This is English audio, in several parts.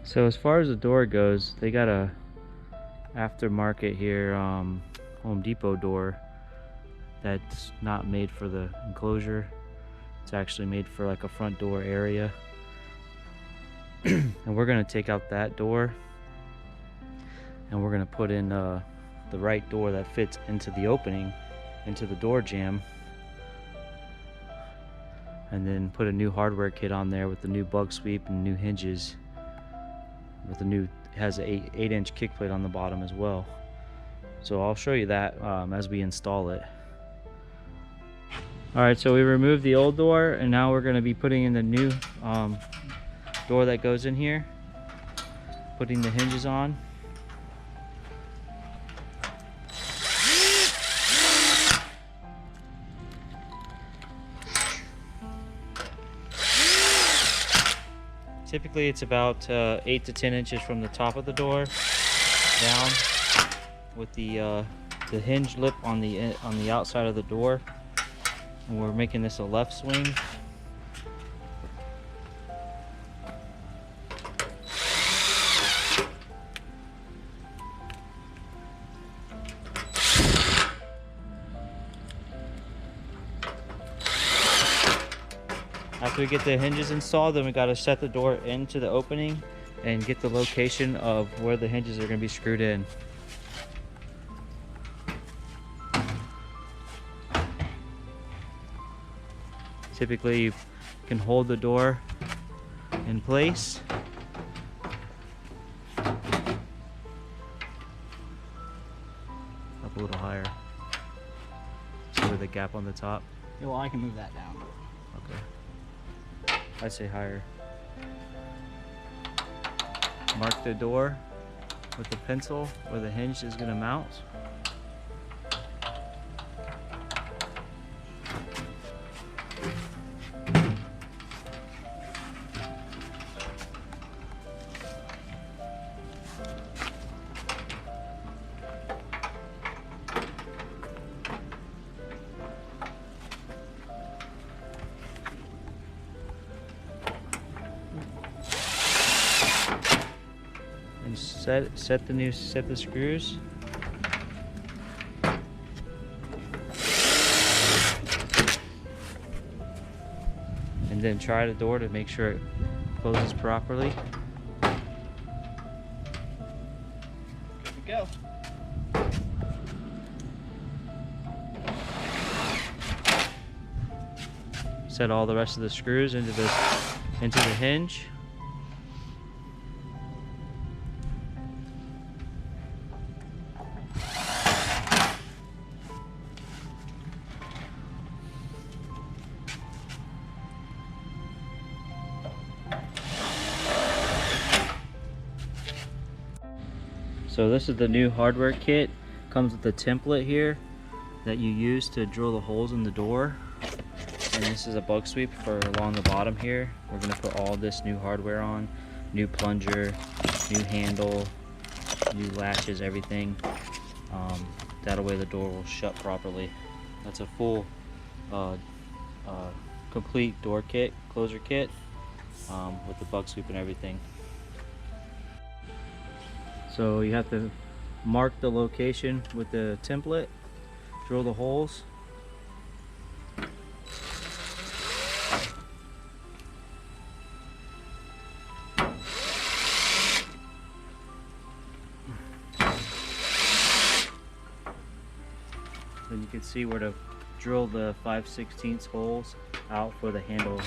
So as far as the door goes, they got a aftermarket here Home Depot door that's not made for the enclosure. It's actually made for like a front door area. And we're gonna take out that door and we're gonna put in the right door that fits into the opening, into the door jamb, and then put a new hardware kit on there with the new bug sweep and new hinges. With the new, it has an 8-inch kick plate on the bottom as well. So I'll show you that as we install it. Alright, so we removed the old door and now we're going to be putting in the new door that goes in here. Putting the hinges on. Typically it's about 8 to 10 inches from the top of the door down, with the hinge lip on the outside of the door. And we're making this a left swing. After we get the hinges installed, then we got to set the door into the opening and get the location of where the hinges are going to be screwed in. Typically you can hold the door in place. Up a little higher. See where the gap on the top? Yeah, well, I can move that down. Okay. I'd say higher. Mark the door with the pencil where the hinge is going to mount. And set the screws. And then try the door to make sure it closes properly. Good to go. Set all the rest of the screws into the hinge. So this is the new hardware kit. Comes with a template here that you use to drill the holes in the door. And this is a bug sweep for along the bottom here. We're going to put all this new hardware on. New plunger, new handle, new latches, everything. That way the door will shut properly. That's a full complete door kit, closure kit, with the bug sweep and everything. So you have to mark the location with the template, drill the holes. Then you can see where to drill the 5/16 holes out for the handle.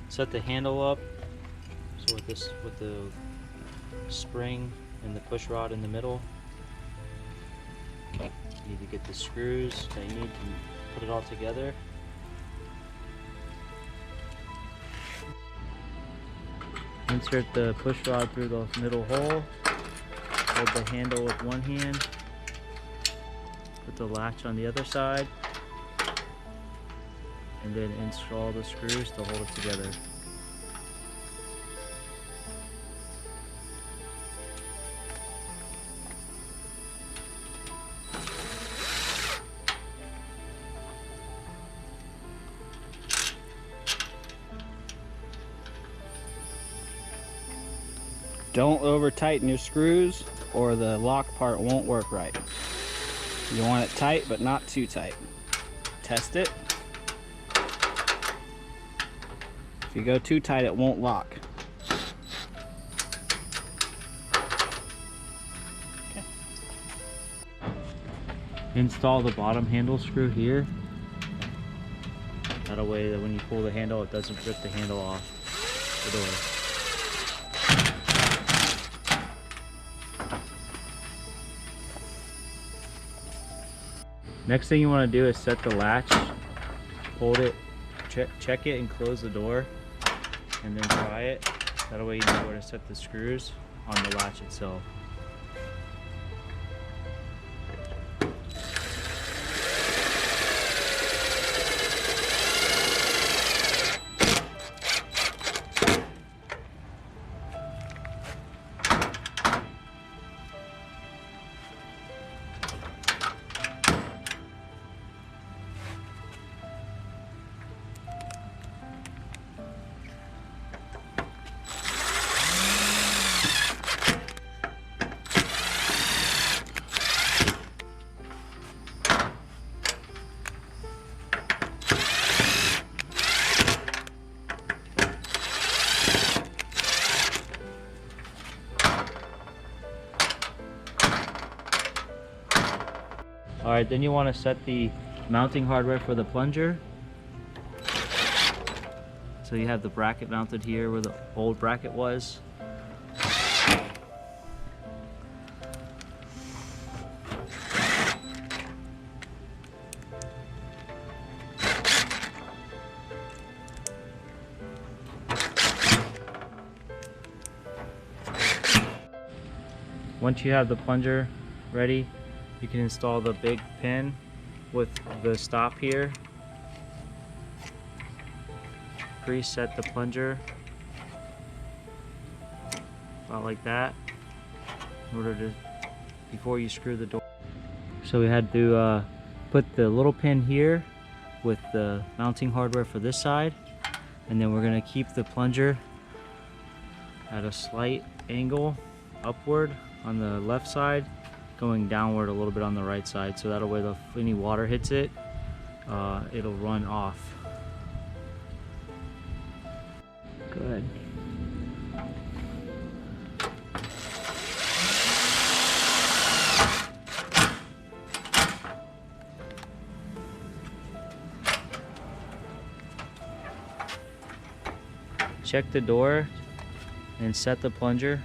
Set the handle up, so with the spring and the push rod in the middle, You need to get the screws that you need to put it all together. Insert the push rod through the middle hole. Hold the handle with one hand. Put the latch on the other side. And then install the screws to hold it together. Don't over tighten your screws or the lock part won't work right. You want it tight but not too tight. Test it. If you go too tight, it won't lock. Okay. Install the bottom handle screw here. That way that when you pull the handle, it doesn't rip the handle off the door. Next thing you want to do is set the latch, hold it, check it and close the door, and then try it. That way you know where to set the screws on the latch itself. Alright, then you want to set the mounting hardware for the plunger. So you have the bracket mounted here where the old bracket was. Once you have the plunger ready, you can install the big pin with the stop here. Preset the plunger about like that in order to, before you screw the door. So we had to put the little pin here with the mounting hardware for this side, and then we're going to keep the plunger at a slight angle upward on the left side, going downward a little bit on the right side, so that way if any water hits it, it'll run off. Good. Check the door and set the plunger.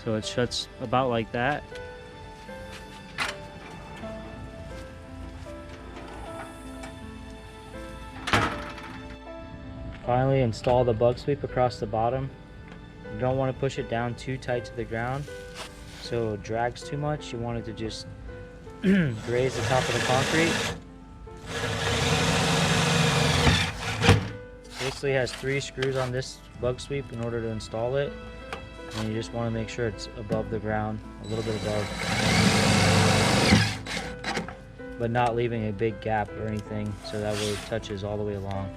So it shuts about like that. Finally, install the bug sweep across the bottom. You don't want to push it down too tight to the ground so it drags too much. You want it to just graze the top of the concrete. Basically has 3 screws on this bug sweep in order to install it. And you just want to make sure it's above the ground, a little bit above, but not leaving a big gap or anything, so that way it touches all the way along.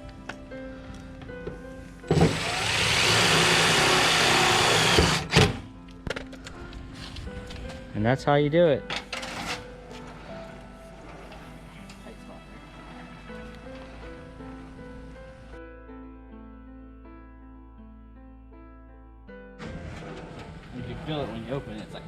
And that's how you do it. Tight spot there. when you open it, it's like.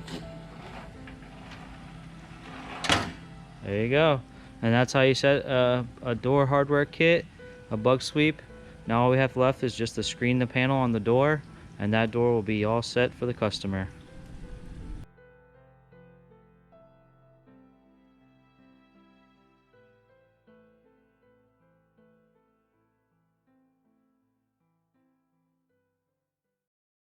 There you go. And that's how you set a door hardware kit, a bug sweep. Now all we have left is just to screen the panel on the door, and that door will be all set for the customer.